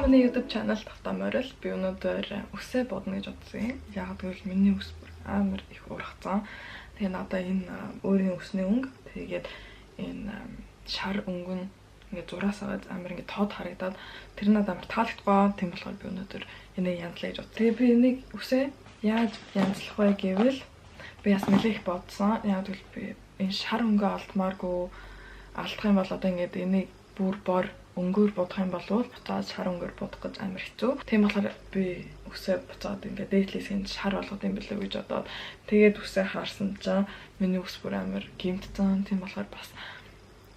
Миний YouTube channel Тавтаа Морил би өнөөдөр үсээ бодно гэж бодсон юм. Яг тэгвэл миний үс бүр амар их ургацсан. Тэгээ надаа энэ өөрийн үсний өнгө тэгээд энэ шар өнгө нь ингээд зураас аваад амар ингээд тод харагдаад тэр надад амар таалагдгаа. Тийм болохоор би өнөөдөр энийг янзлаа гэж бодсон. Тэгээ би энийг үсээ яаж янзлах вэ гэвэл би бас нэлээх бодсон. Яг тэгвэл би энэ шар өнгө алдмааргүй алдах юм бол одоо ингээд энийг бүр бор өнгөөр бодох юм бол буцаад шар өнгөөр бодох гэж амар хэцүү. Тийм болохоор би үсээ буцаад ингээд дээдлээсээ шар болгох юм билүү гэж бодоод тэгээд үсээ харсан чинь миний үс бүр амар гэмтсэн. Тийм болохоор бас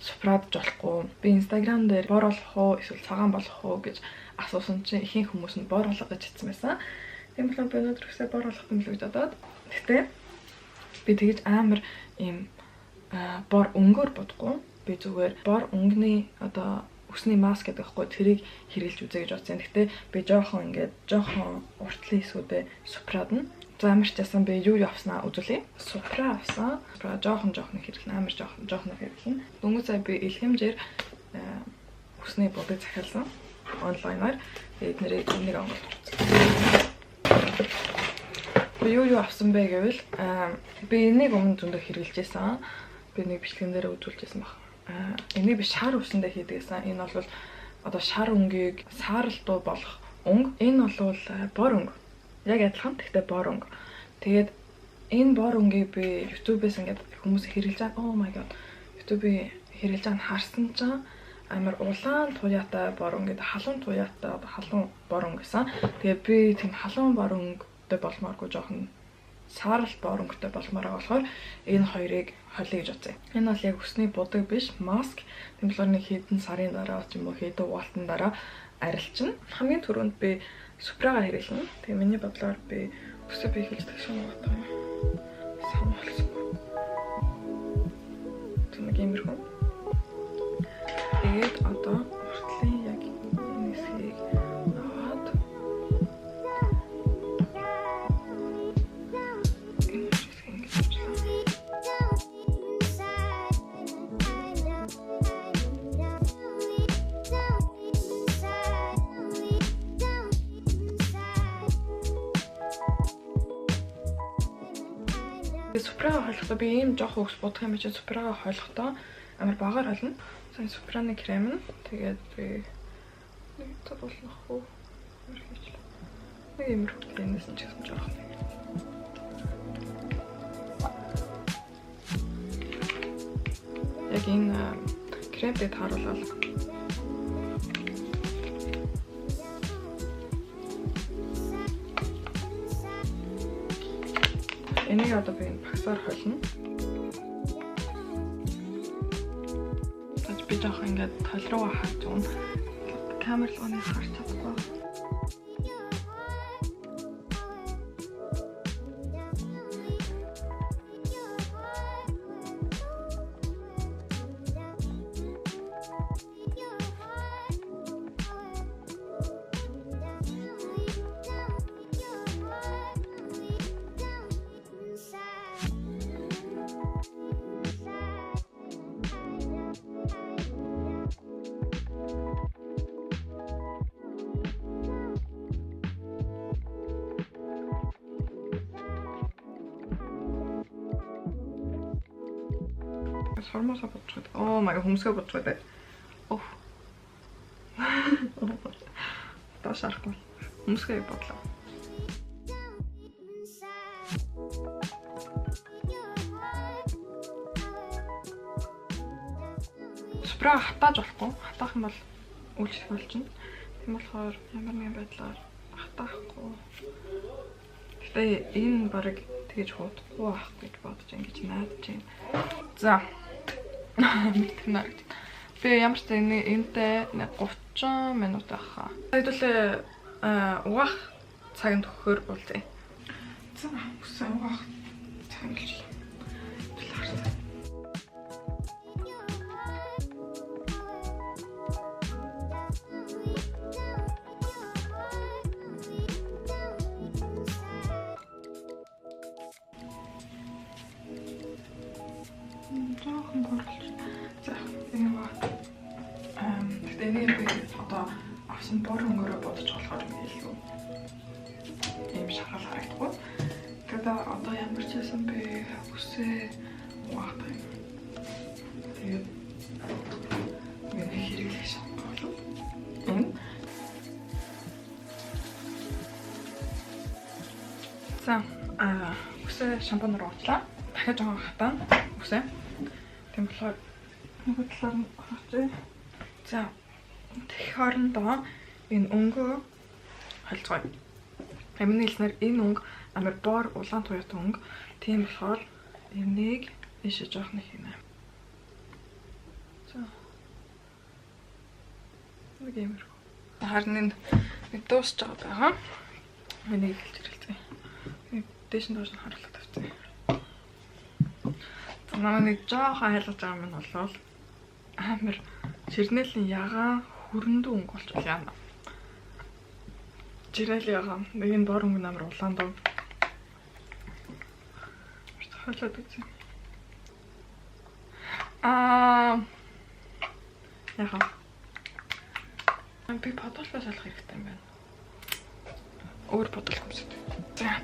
супрад болохгүй. Би Instagram дээр бор болох уу эсвэл цагаан болох уу гэж асуусан чинь ихэнх хүмүүс нь бор болгох гэж хэлсэн байсан. Тийм болохоор би өнөөдөр үсээ бор болгох юм билүү гэж бодоод гэхдээ би тэгэж амар ийм бор өнгөөр бодохгүй. Би зүгээр бор өнгөний одоо үсний маск гэдэг байхгүй тэрийг хэрэглэж үзье гэж бодсон. Гэхдээ би жоохон уртлын эсүүдээ супрадна. За амар часан би юу авснаа үзүүлье. Супра авсан. Супра жоохон хэрэглэн амар жоохон хэрэглэн. Дөнгөж сая би илхэмжээр үсний бодыг захиалсан онлайнаар. Тэгээд нэрийг энийг онгол үзсэн. Би юу авсан бэ гэвэл би энийг өмнө зөндөө хэрэглэж байсан. Би нэг бичлэгэн дээр үзүүлж байсан баг. Энийг би шар үсэндээ хийдгээсэн. Энэ бол одоо шар өнгийг сааралтуу болох өнгө. Энэ бол бор өнгө. Яг адилхан гэхдээ бор өнгө. Тэгээд энэ бор өнгийг би YouTube-ээс ингээд хүмүүс хэрэглэж байгаа. Oh my god. YouTube-ийг хэрэглэж байгааг харсан чинь амар улаан туяатай бор өнгө, халуун туяатай халуун бор өнгө гэсэн. Тэгээд би тийм халуун бор өнгөтэй болмооргүй жоохон саарал бор өнгөтэй болмоор болохоор энэ хоёрыг холиё гэж бодсон. Энэ бол яг үсний будаг биш, маск. Тийм болохоор нэг хэдэн сарын дараа ч юм уу хэдэн уалтан дараа арилчна. Хамгийн түрүүнд би супрага хэрэглэнэ. Тэгээ миний бодлоор би үсээ би хэлж тагшин байгаа юм. Сануулсангүй. Түнэг иймэрхүү. Тэгээд одоо уртлын яг энэ хэсгийг аваад супрага хойлохдоо би ийм жоох өгс бодох юм чинь супрага хойлохдоо амар багаар холно. Сайн супраны крем нь тэгээд би нэг тодуулах уу хийчихлээ. Нэг юм рүү тэнэс нь ч гэсэн жоох нэг. Яг энэ кремтэй тааруулаад энийг одоо би багсаар холно. Би жоох ингээд тол руугаа харж өгнө. Камер руугаа харж чадахгүй. Сормосоо бодчиход. Oh my god, хүмсгээ бодчиход. Оо. Ташархгүй. Хүмсгээ бодлоо. Спра хатааж болохгүй. Хатаах юм бол үйлчлэх болчихно. Тийм болохоор ямар нэгэн байдлаар хатаахгүй. Гэтэ энэ барыг тэгэж хуудахгүй байх гэж бодож ингэж найдаж байна. За. Би ямар ч энэтэй 30 минут авах. Хэдүүлээ угаах цагт төгөхөр уулзъя. За, үсэн угаах цаг л. жоохон борлож. За энэ ба тэгээд энийг би одоо авсан бор өнгөөрөө бодож болохоор илүү ийм шахал харагдахгүй. Тэгээд одоо ямар ч байсан бэ үсээ угаах юм. Тэгээд миний хэрэглэх шампунь болов. За үсээ шампунь руу очлаа. Дахиад жоохон хатаа үсээ. Тийм болохоор нөгөө талаар нь орооч. За тэгэх хоорондоо энэ өнгөө холцгоё. Миний хэлснээр энэ өнгө амар бор улаан туяатай өнгө. Тийм болохоор энийг ийшээ жоохон хийнэ. За. Нэг юм. Харин энэ дуусч байгаа. Энийг хэлж ирэлцээ. Дэшин доош нь харуулах тавьсан. За намайг жоохон айлгаж байгаа юм бол амар жирнэлийн ягаан хөрөндөө өнгө болчихвол яана. Жирнэл ягаан нэг энэ бор өнгө амар улаан доо. Хоолоод үзье. Яха. Би бодолтой салах хэрэгтэй юм байна. Өөр бодол хүмсэт. За.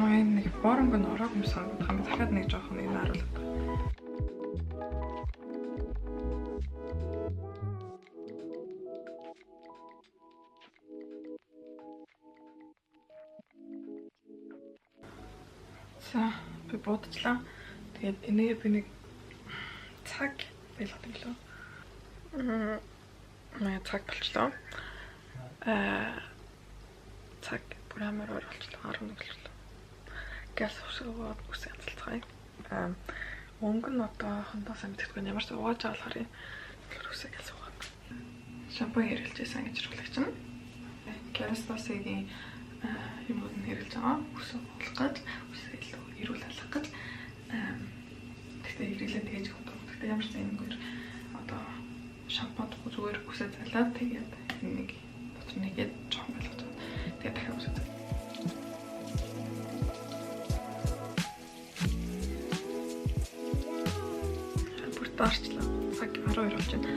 Нэг боронг нь ороог юм санагдах юм. Дахиад нэг жоохон энэ харуулдаг. За би бодчихлаа. Тэгээд энийг би нэг цаг байлгах юм лөө. Цаг болчлоо. Цаг бүр амар ор болчлоо. 11 болчлоо. Газ усгаа үсээ хацалцгаая. Өнгө нь одоо хондоо сайн мэдхгүй ямар ч угааж байгаа болохоор тэгэхээр үсээ газ угаа. Шампунь хэрэглэжсэн гэж хэлэх чинь. Kerastase-ийн юмуд нь хэрэглэж байгаа. Үсээ болох гэж, үсээ илүү эрүүл алгах гэж. Тэгтээ хэрэглээ тэгэж хөтөө. Тэгтээ ямар ч зэнгээр одоо шампунь зүгээр үсээ залаад тэгээд нэг дотор нэгээд жоохон болгож байгаа. Тэгээд дахиад үсээ залаа. Дарчлаа. Цаг 12 болж байна.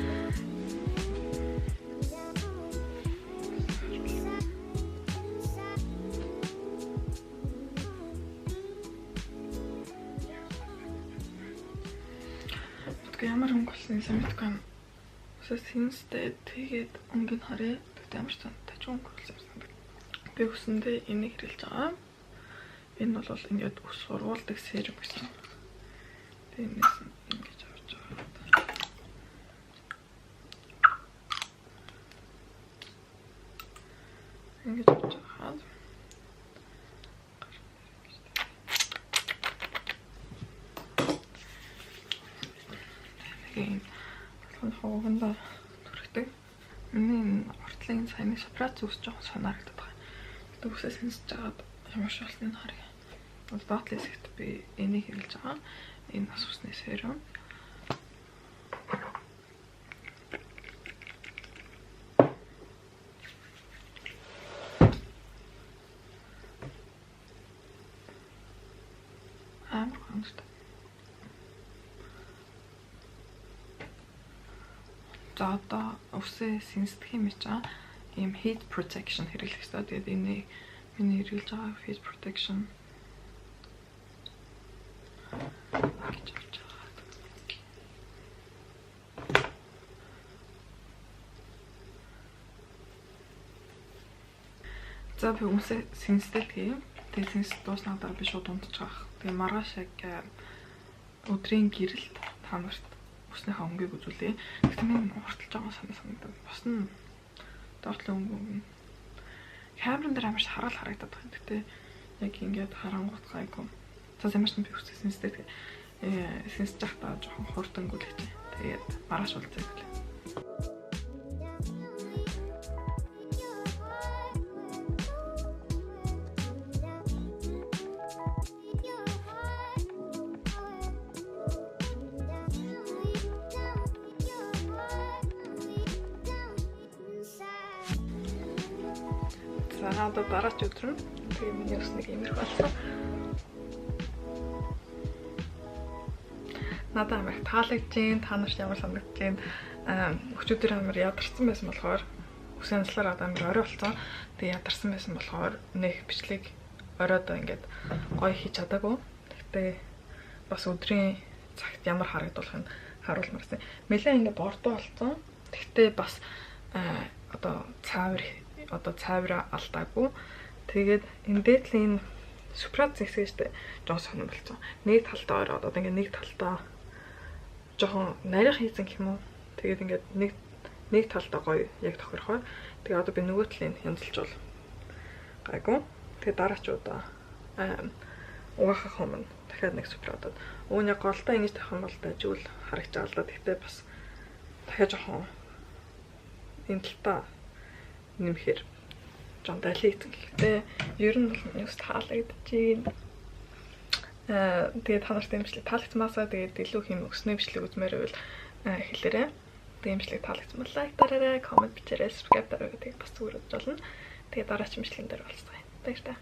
Ямар өнгө болсон юм мэдгүй юм. Үсээ синстэй тэгээд өнгө нь харъя. Тэгтээ ямар ч санаатай ч өнгө болсон юм. Би үсэндээ энийг хэрэглэж байгаа. Энэ бол ингээд ус сургуулдаг серум гэсэн. Тэгээд энэс ингэж авч байгаа. Ингэж авч байгаа. Хоогондоо түрхдэг. Миний уртлын саяны сапрац ус жоохон санаарагдаад байгаа. Гэтэ үсээс хэнсэж байгаад ямар ч болсныг харъя. Бол доотлын хэсэгт би энийг хэрэглэж байгаа. Энэ нас усны серум. Амар гонцтой. За одоо үсээ синсдэх юм чинь ийм heat protection хэрэглэх хэрэгтэй. Тэгээд энэ миний хэрэглэж байгаа heat protection гэж За би үнсээ синстэй тэгээ. Тэгээ синс дууснаа дараа би шууд унтчих. Тэгээ маргааш яг өдрийн гэрэлт та нарт үснийхээ өнгийг үзүүлээ. Гэхдээ минь урталж байгаа санагдав. Бас нь доотлын өнгө камерын дээр амарч харагдаад байна. Гэхдээ яг ингээд харангуут гайгүй. За ямарч би үсээ синстэй тэгээ. Синс жахтаа жоохон хурдан гүлэгтэй. Тэгээд маргааш уулзъя гэлээ. За одоо дараач өдөр нь тэгээ миний ус нэг иймэрхүү болсон. Надад амар таалагдж, та нарт ямар санагдаж байна? Өчигдөр амар ядарсан байсан болохоор үсээ наслаар амар орой болсон. Тэгээ ядарсан байсан болохоор нэг бичлэг оройдоо ингээд гоё хийж чадаагүй. Гэхдээ бас өдрийн цагт ямар харагдуулахыг харуулмаарсан. Нэлээ ингээд бордоо болсон. Гэхдээ бас одоо цаавраа алдаагүй. Тэгээд энэ дээдлийн супрат зэсгэжтэй жоон сонирн болсон. Нэг талтаа ороод одоо ингээд нэг талтаа жоохон нарийн хийсэн гэх юм уу. Тэгээд ингээд нэг талтаа гоё яг тохирохоор. Тэгээд одоо би нөгөө талын янзлж бол гайгүй. Тэгээд дараачудаа угаахах юм дахиад нэг супратад. Үүний голтой ингэж тавих юм бол дажгүй харагдаж байгаа л да. Тэгтээ бас дахиад жоохон энэ талтаа нэмэхээр жоон дали хийсэн гэхдээ ер нь бол юус таалагдаж байна. Тэгээд та нарт имжлэг таалагдсамаасаа тэгээд илүү хэм өснөө бичлэг үзмээр байвал хэлээрэй. Тэгээд имжлэг таалагдсан бол лайк дараарай, коммент бичээрэй, subscribe дараарай гэдэг бас зүгээр болж болно. Тэгээд дараач имжлэгэн дээр уулзъя. Баярлалаа.